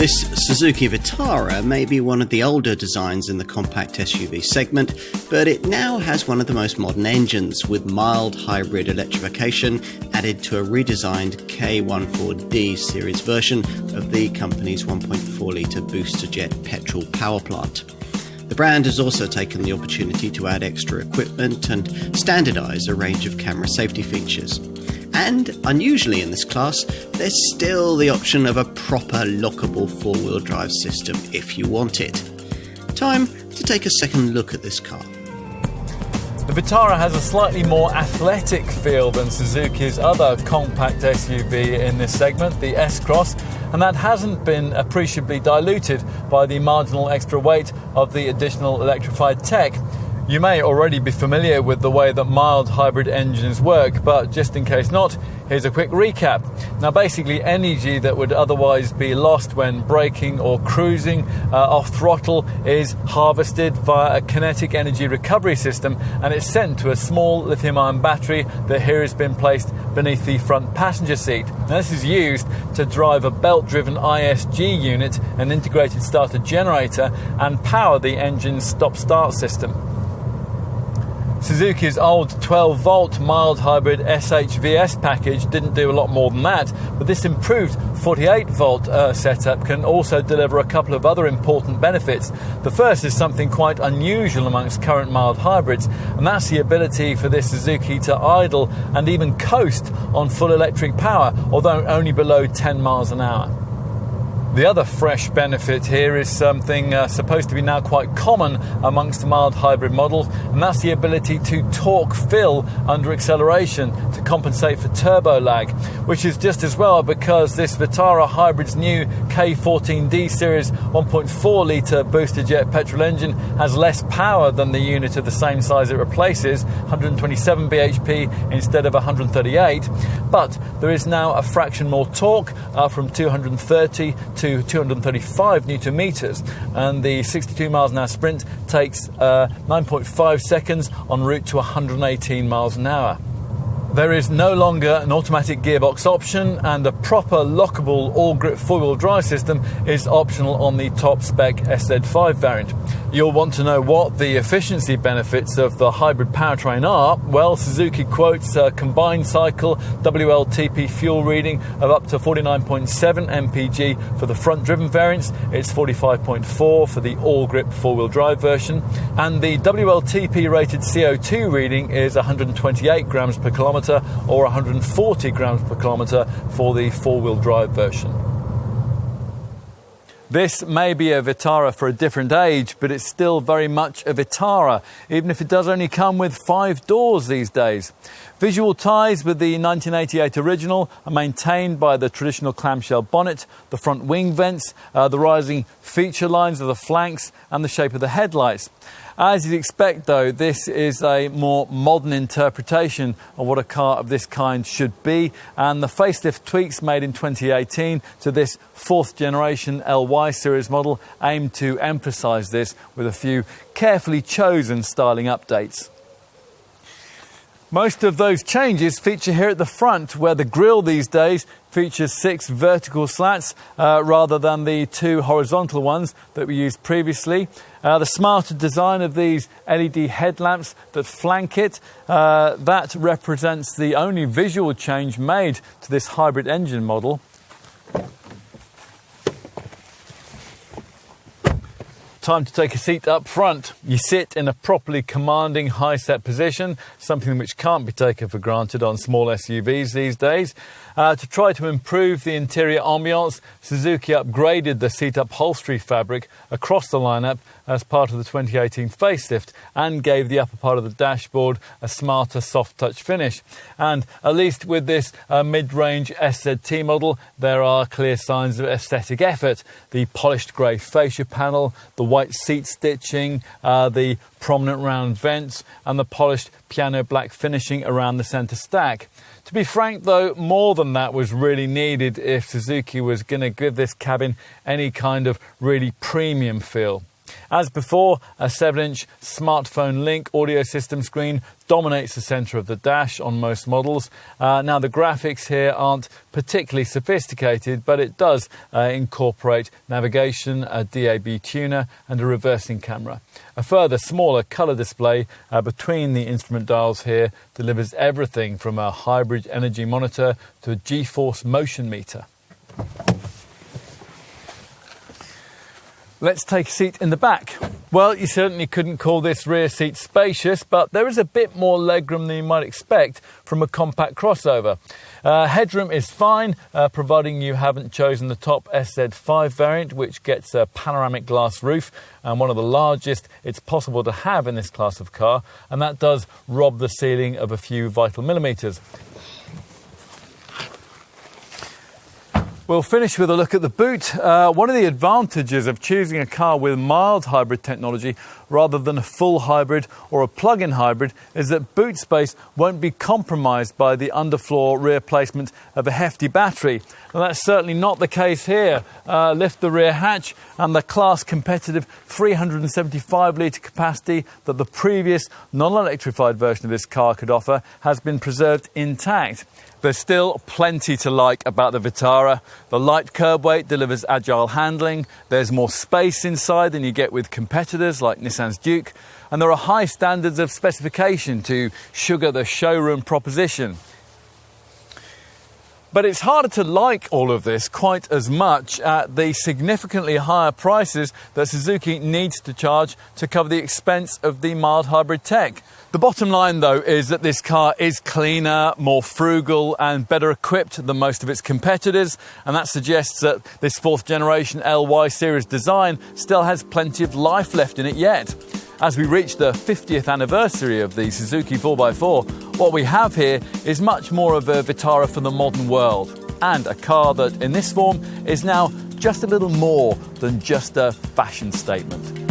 This Suzuki Vitara may be one of the older designs in the compact SUV segment, but it now has one of the most modern engines, with mild hybrid electrification added to a redesigned K14D series version of the company's 1.4-litre booster jet petrol power plant. The brand has also taken the opportunity to add extra equipment and standardise a range of camera safety features. And, unusually in this class, there's still the option of a proper lockable four-wheel drive system if you want it. Time to take a second look at this car. The Vitara has a slightly more athletic feel than Suzuki's other compact SUV in this segment, the S-Cross, and that hasn't been appreciably diluted by the marginal extra weight of the additional electrified tech. You may already be familiar with the way that mild hybrid engines work, but just in case not, here's a quick recap. Now basically, energy that would otherwise be lost when braking or cruising off throttle is harvested via a kinetic energy recovery system, and it's sent to a small lithium-ion battery that here has been placed beneath the front passenger seat. Now this is used to drive a belt-driven ISG unit, an integrated starter generator, and power the engine's stop-start system. Suzuki's old 12-volt mild hybrid SHVS package didn't do a lot more than that, but this improved 48-volt setup can also deliver a couple of other important benefits. The first is something quite unusual amongst current mild hybrids, and that's the ability for this Suzuki to idle and even coast on full electric power, although only below 10 miles an hour. The other fresh benefit here is something supposed to be now quite common amongst mild hybrid models, and that's the ability to torque fill under acceleration to compensate for turbo lag, which is just as well because this Vitara Hybrid's new K14D series 1.4-litre booster jet petrol engine has less power than the unit of the same size it replaces, 127 bhp instead of 138, but there is now a fraction more torque, from 230 to 235 newton meters, and the 62 miles an hour sprint takes 9.5 seconds en route to 118 miles an hour. There is no longer an automatic gearbox option, and a proper lockable all-grip four-wheel drive system is optional on the top-spec SZ5 variant. You'll want to know what the efficiency benefits of the hybrid powertrain are. Well, Suzuki quotes a combined cycle WLTP fuel reading of up to 49.7 mpg for the front-driven variants. It's 45.4 for the all-grip four-wheel drive version, and the WLTP-rated CO2 reading is 128 grams per kilometre, or 140 grams per kilometre for the four-wheel drive version. This may be a Vitara for a different age, but it's still very much a Vitara, even if it does only come with 5 doors these days. Visual ties with the 1988 original are maintained by the traditional clamshell bonnet, the front wing vents, the rising feature lines of the flanks, and the shape of the headlights. As you'd expect, though, this is a more modern interpretation of what a car of this kind should be, and the facelift tweaks made in 2018 to this 4th generation LY series model aim to emphasise this with a few carefully chosen styling updates. Most of those changes feature here at the front, where the grille these days features 6 vertical slats rather than the 2 horizontal ones that we used previously. The smarter design of these LED headlamps that flank it, that represents the only visual change made to this hybrid engine model. Time to take a seat up front. You sit in a properly commanding high-set position, something which can't be taken for granted on small SUVs these days. To try to improve the interior ambiance, Suzuki upgraded the seat upholstery fabric across the lineup as part of the 2018 facelift, and gave the upper part of the dashboard a smarter soft touch finish. And at least with this mid-range SZT model, there are clear signs of aesthetic effort. The polished grey fascia panel, the white seat stitching, the prominent round vents, and the polished piano black finishing around the centre stack. To be frank though, more than that was really needed if Suzuki was going to give this cabin any kind of really premium feel. As before, a 7-inch smartphone link audio system screen dominates the centre of the dash on most models. Now the graphics here aren't particularly sophisticated, but it does incorporate navigation, a DAB tuner and a reversing camera. A further smaller colour display between the instrument dials here delivers everything from a hybrid energy monitor to a G-force motion meter. Let's take a seat in the back. Well, you certainly couldn't call this rear seat spacious, but there is a bit more legroom than you might expect from a compact crossover. Headroom is fine, providing you haven't chosen the top SZ5 variant, which gets a panoramic glass roof and one of the largest it's possible to have in this class of car, and that does rob the ceiling of a few vital millimetres. We'll finish with a look at the boot. One of the advantages of choosing a car with mild hybrid technology rather than a full hybrid or a plug-in hybrid is that boot space won't be compromised by the underfloor rear placement of a hefty battery. And that's certainly not the case here. Lift the rear hatch and the class competitive 375 litre capacity that the previous non-electrified version of this car could offer has been preserved intact. There's still plenty to like about the Vitara. The light curb weight delivers agile handling. There's more space inside than you get with competitors like Nissan's Duke. And there are high standards of specification to sugar the showroom proposition. But it's harder to like all of this quite as much at the significantly higher prices that Suzuki needs to charge to cover the expense of the mild hybrid tech. The bottom line, though, is that this car is cleaner, more frugal and better equipped than most of its competitors, and that suggests that this 4th generation LY series design still has plenty of life left in it yet. As we reach the 50th anniversary of the Suzuki 4x4, what we have here is much more of a Vitara for the modern world, and a car that in this form is now just a little more than just a fashion statement.